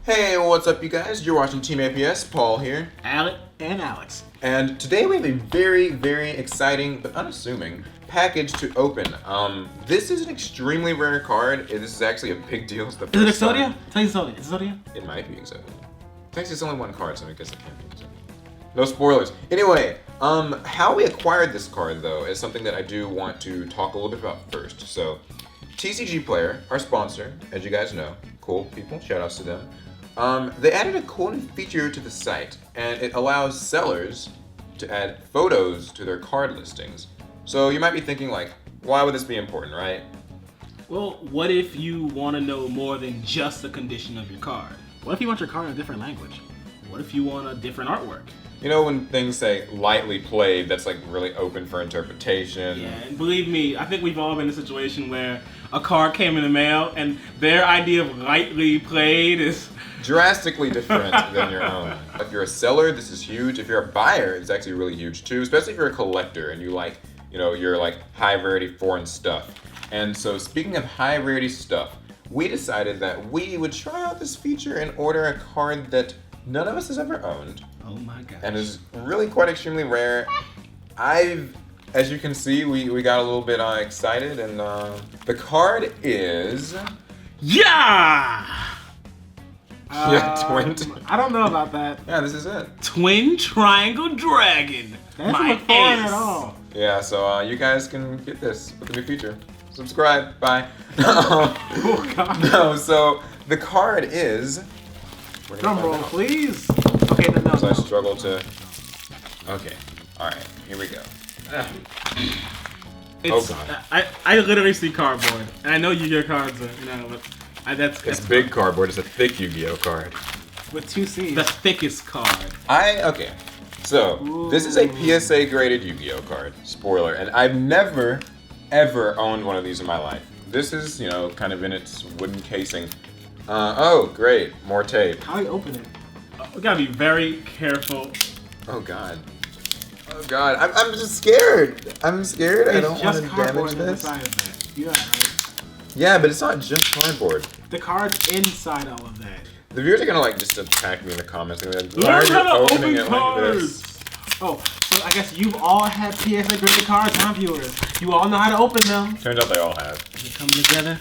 Hey, what's up, you guys? You're watching Team APS. Paul here. Alec and Alex. And today we have a very, very exciting but unassuming package to open. This is an extremely rare card. This is actually a big deal. It's the Is it first time- Exodia? Tell you Exodia. Is it Exodia? It might be Exodia. Actually, it's only one card, so I guess it can't be Exodia. No spoilers. Anyway, how we acquired this card, though, is something that I do want to talk a little bit about first. So, TCG Player, our sponsor, as you guys know, cool people, shout outs to them. They added a cool new feature to the site, and it allows sellers to add photos to their card listings. So you might be thinking like, why would this be important, right? Well, what if you want to know more than just the condition of your card? What if you want your card in a different language? What if you want a different artwork? You know when things say lightly played, that's like really open for interpretation. Yeah, and believe me, I think we've all been in a situation where a card came in the mail and their idea of lightly played is drastically different than your own. If you're a seller, this is huge. If you're a buyer, it's actually really huge too, especially if you're a collector and you like, you're like high rarity foreign stuff. And so speaking of high rarity stuff, we decided that we would try out this feature and order a card that none of us has ever owned. oh my gosh. And is really quite extremely rare. As you can see, we got a little bit excited, and the card is Yeah! Twin. I don't know about that. Yeah, this is it. Twin Triangle Dragon. That My doesn't look fun ace. at all. Yeah, so you guys can get this with the new feature. Subscribe. Bye. Oh god. No, so the card is. We're gonna Drum find roll, out. please. Okay, no. So I struggle to. Okay. All right. Here we go. It's, Oh, God. I literally see cardboard, and I know your cards are, but that's It's big cardboard. It's a thick Yu-Gi-Oh card. With two C's. the thickest card. Okay. So this is a PSA graded Yu-Gi-Oh card. Spoiler. And I've never, ever owned one of these in my life. This is, kind of in its wooden casing. Oh, great. More tape. How do you open it? We gotta be very careful. Oh, God. Oh, God. I'm just scared. I'm scared. I It's don't want just to cardboard damage inside this. of it. You got it right. Yeah, but it's not just cardboard. The card's inside all of that. The viewers are gonna just attack me in the comments. And be like, why Learn are you how to opening open it like cards. this? Oh, so I guess you've all had PSA graded cards, huh, viewers? You all know how to open them. Turns out they all have. They coming together.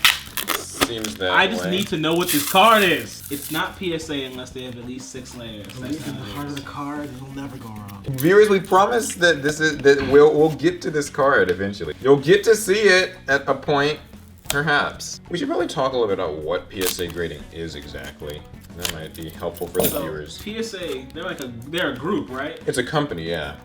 Seems that I just way. need to know what this card is. It's not PSA unless they have at least 6 layers. Believe That's in how the it heart of is. the card, it'll never go wrong. Viewers, we promise that we'll get to this card eventually. You'll get to see it at a point, perhaps. We should probably talk a little bit about what PSA grading is exactly. That might be helpful for the So, viewers. PSA, they're a group, right? It's a company, yeah.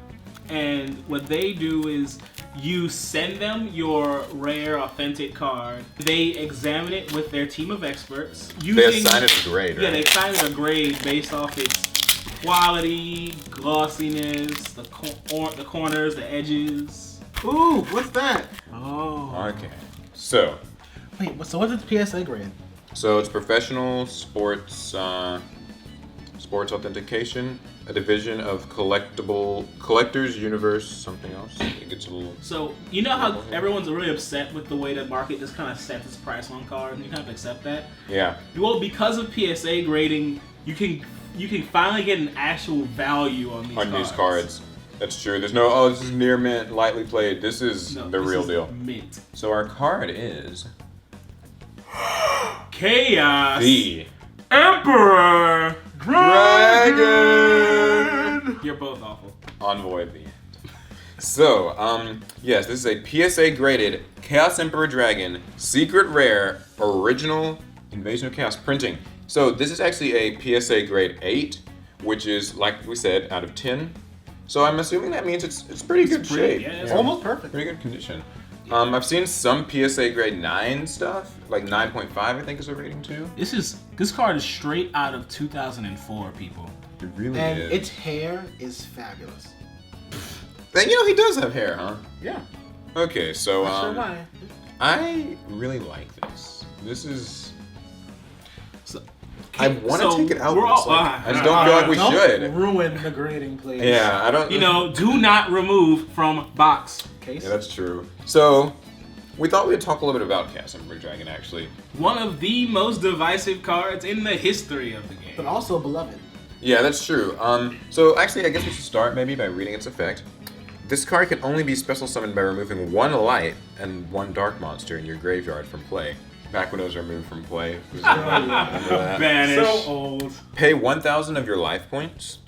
And what they do is you send them your rare, authentic card. They examine it with their team of experts. They assign it a grade, Yeah, right? they assign it a grade based off its quality, glossiness, the corners, the edges. Ooh, what's that? Oh. Okay. So Wait, so what's its PSA grade? it's professional sports authentication, a division of collectors universe, something else. It gets a little. So, you know how everyone's really upset with the way the market just kind of sets its price on cards, and you kind of accept that? Yeah. Well, because of PSA grading, you can finally get an actual value on these cards. That's true. There's no, this is near mint, lightly played. This is No, the this real is deal. Mint. So our card is Chaos. the Emperor Dragon You're both awful. Envoy of the End. So, yes, this is a PSA graded Chaos Emperor Dragon, secret rare, original Invasion of Chaos printing. So this is actually a PSA grade 8, which is, like we said, out of 10. So I'm assuming that means it's pretty good shape. yeah, it's Almost perfect. Pretty good condition. I've seen some PSA grade 9 stuff, like 9.5 I think is a rating too. This card is straight out of 2004, people. It really And is. its hair is fabulous. And he does have hair, huh? Yeah. Okay, so Sure why. I really like this. This is. So, I want to take it out. we're but it's all- like- I just don't feel like we Don't should. ruin the grading, please. Yeah, I don't. do not remove from box. Case. Yeah, that's true. So, we thought we'd talk a little bit about Chaos Emperor Dragon, actually. One of the most divisive cards in the history of the game. But also beloved. Yeah, that's true. So actually, I guess we should start maybe by reading its effect. This card can only be special summoned by removing 1 light and 1 dark monster in your graveyard from play. Back when it was removed from play. Remember that? Banish. So old. Pay 1,000 of your life points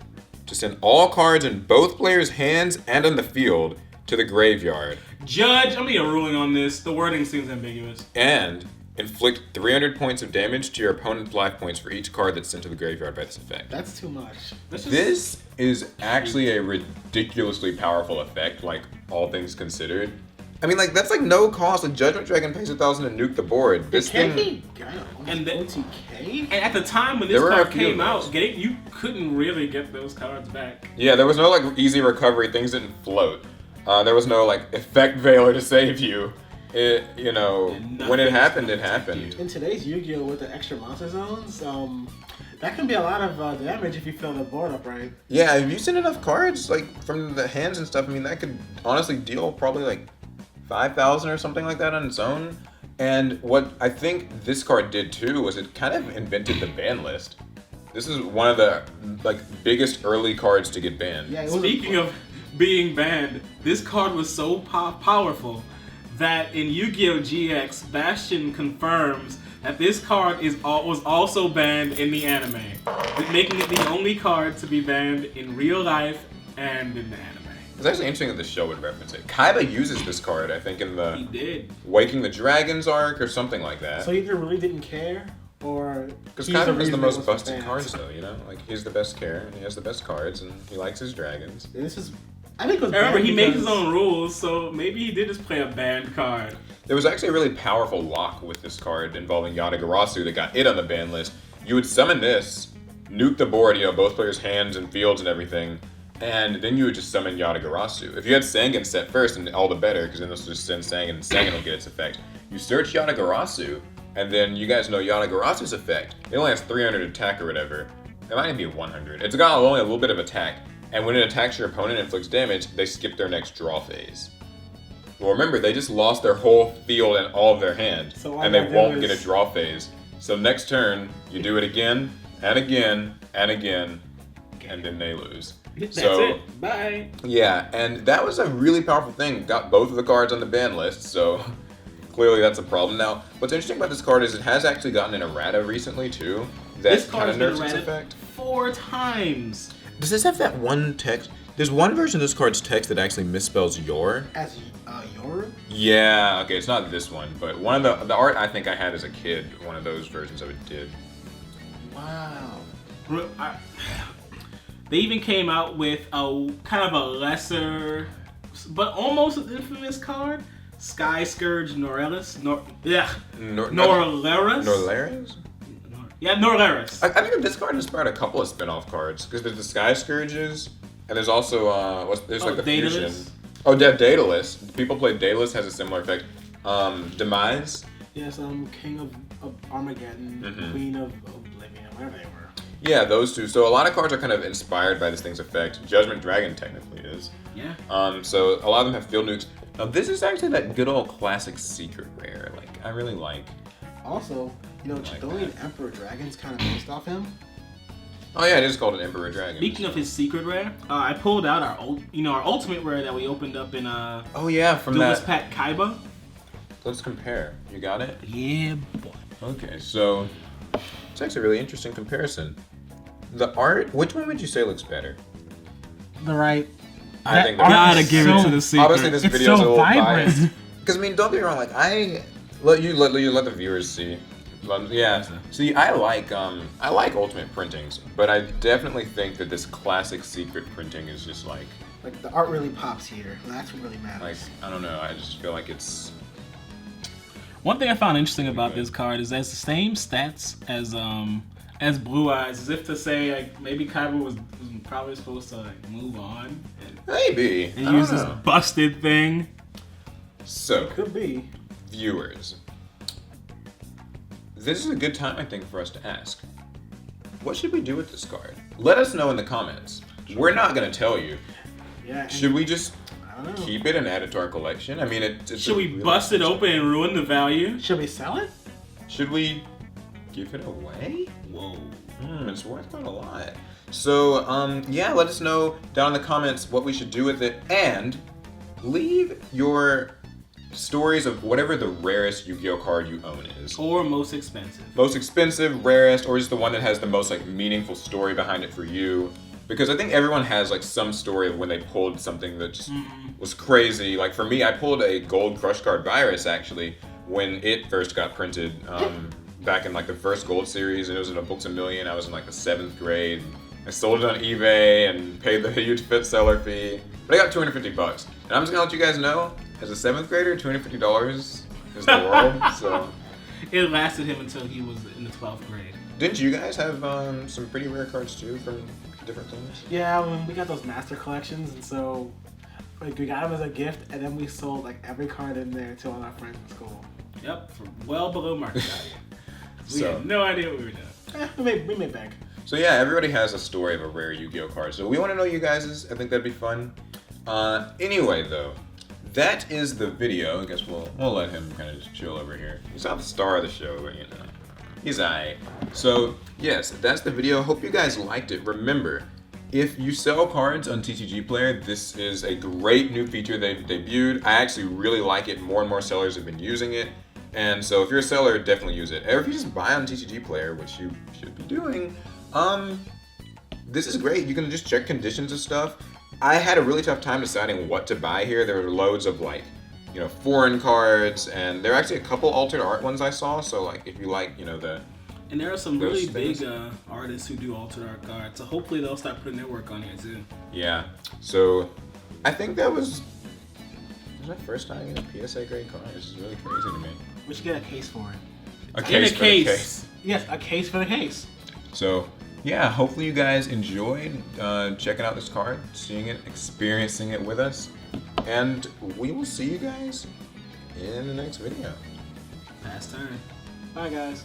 to send all cards in both players' hands and on the field to the graveyard. Judge, I'm getting a ruling on this. The wording seems ambiguous. And inflict 300 points of damage to your opponent's life points for each card that's sent to the graveyard by this effect. That's too much. This is actually a ridiculously powerful effect, like, all things considered. I mean, like, that's like no cost. Like, Judgment Dragon pays 1,000 to nuke the board. This thing... And OTK? And at the time when this There were card a few came of out, those. you couldn't really get those cards back. Yeah, there was no, like, easy recovery. Things didn't float. There was no, like, effect veiler to save you. It, you know, when it happened, it happened. In today's Yu-Gi-Oh! With the extra monster zones, that can be a lot of damage if you fill the board up right. Yeah, if you send enough cards, like, from the hands and stuff, I mean, that could honestly deal probably, like, 5,000 or something like that on its own. And what I think this card did, too, was it kind of invented the ban list. This is one of the, like, biggest early cards to get banned. Yeah, Speaking of being banned, this card was so powerful that in Yu-Gi-Oh! GX, Bastion confirms that this card was also banned in the anime, making it the only card to be banned in real life and in the anime. It's actually interesting that the show would reference it. Kaiba uses this card, I think, in He the did. Waking the Dragons arc or something like that. So he either really didn't care, or Because he's Kaiba is the reason most it was busted banned. cards, though, you know? Like, he's the best care, and he has the best cards, and he likes his dragons. This is, I think it was Remember, banned he makes his because- own rules, so maybe he did just play a banned card. There was actually a really powerful lock with this card involving Yatagarasu that got it on the ban list. You would summon this, nuke the board, you know, both players' hands and fields and everything, and then you would just summon Yatagarasu. If you had Sangan set first, and all the better, because then this will just send Sangan, and Sangan will get its effect. You search Yatagarasu, and then you guys know Yatagarasu's effect. It only has 300 attack or whatever. It might even be 100. It's got only a little bit of attack, and when it attacks your opponent and inflicts damage, they skip their next draw phase. Well, remember, they just lost their whole field and all of their hand, So all and they I do won't is- get a draw phase. So next turn, you do it again, and again, and again, and then they lose. That's So, it. Bye. yeah, and that was a really powerful thing. Got both of the cards on the ban list, so clearly that's a problem. Now, what's interesting about this card is it has actually gotten an errata recently, too. That This kind card's of been nerfs its errated effect. 4 times. Does this have that one text? There's one version of this card's text that actually misspells your. As your? Yeah, okay, it's not this one, but one of the art I think I had as a kid, one of those versions of it did. Wow. They even came out with a kind of a lesser, but almost an infamous card, Sky Scourge Norleris. Norleris. Norleris? Yeah, Norleris. I think this card inspired a couple of spin-off cards, because there's the Sky Scourges, and there's also, there's like the fusion. Daedalus. Oh, Daedalus. People play Daedalus, has a similar effect. Demise. Yes, King of Armageddon, Mhm. Queen of Oblivion, whatever they were. Yeah, those two. So a lot of cards are kind of inspired by this thing's effect. Judgment Dragon technically is. Yeah. So a lot of them have field nukes. Now this is actually that good old classic secret rare. Like, I really like. Also, Chidonian Emperor Dragon's kind of based off him. Oh yeah, it is called an Emperor Dragon. Speaking of his secret rare, I pulled out our ultimate rare that we opened up in Oh yeah, from Duelist that. Pack Kaiba. Let's compare. You got it? Yeah, boy. Okay, so it's actually a really interesting comparison. The art, which one would you say looks better? The right. I think art Gotta is give it to the secret. Obviously, this It's video is so a little vibrant. biased. Because I mean, don't get me wrong. Like let the viewers see. Yeah. See, I like ultimate printings, but I definitely think that this classic secret printing is just like the art really pops here. That's what really matters. I don't know. I just feel like it's. One thing I found interesting about this card is it has the same stats as Blue Eyes, as if to say like maybe Kaiba was probably supposed to like move on Maybe. and I use don't this know. busted thing. So, Could be. viewers, this is a good time I think for us to ask. What should we do with this card? Let us know in the comments. We're not gonna tell you. Yeah. Should we just I don't know. keep it and add it to our collection. I mean, it's Should we bust it open and ruin the value? Should we sell it? Should we give it away? Whoa. It's worth quite a lot. So, yeah, let us know down in the comments what we should do with it, and leave your stories of whatever the rarest Yu-Gi-Oh card you own is. Or most expensive. Most expensive, rarest, or just the one that has the most like meaningful story behind it for you. Because I think everyone has like some story of when they pulled something that just was crazy. Like for me, I pulled a Gold Crush Card Virus actually when it first got printed back in like the first Gold series, and it was in a Books A Million. I was in like the 7th grade. I sold it on eBay and paid the huge fit seller fee, but I got $250. And I'm just gonna let you guys know, as a 7th grader, $250 is the world. So It lasted him until he was in the 12th grade. didn't you guys have some pretty rare cards too from different things? Yeah, we got those master collections, and so like we got them as a gift, and then we sold like every card in there to all our friends in school. Yep, for well below market value. We So- had no idea what we were doing. We made bank. So yeah, everybody has a story of a rare Yu-Gi-Oh card. So we want to know you guys'. I think that'd be fun. Anyway, though, that is the video. I guess we'll let him kind of just chill over here. He's not the star of the show, but you know, he's alright. So yes, that's the video. Hope you guys liked it. Remember, if you sell cards on TCG Player, this is a great new feature they've debuted. I actually really like it. More and more sellers have been using it. And so if you're a seller, definitely use it. Or if you just buy on TCG Player, which you should be doing, this is great. You can just check conditions and stuff. I had a really tough time deciding what to buy here. There were loads of like, you know, foreign cards, and there are actually a couple altered art ones I saw. So like, if you like, you know, And there are some Those really things. big artists who do altered art cards, so hopefully they'll start putting their work on here too. yeah. So I think that was my first time getting a PSA grade card. This is really crazy to me. We should get a case for it. A In case a for the case. case. Yes, a case for the case. So, yeah, hopefully you guys enjoyed checking out this card, seeing it, experiencing it with us. And we will see you guys in the next video. Past turn. Bye, guys.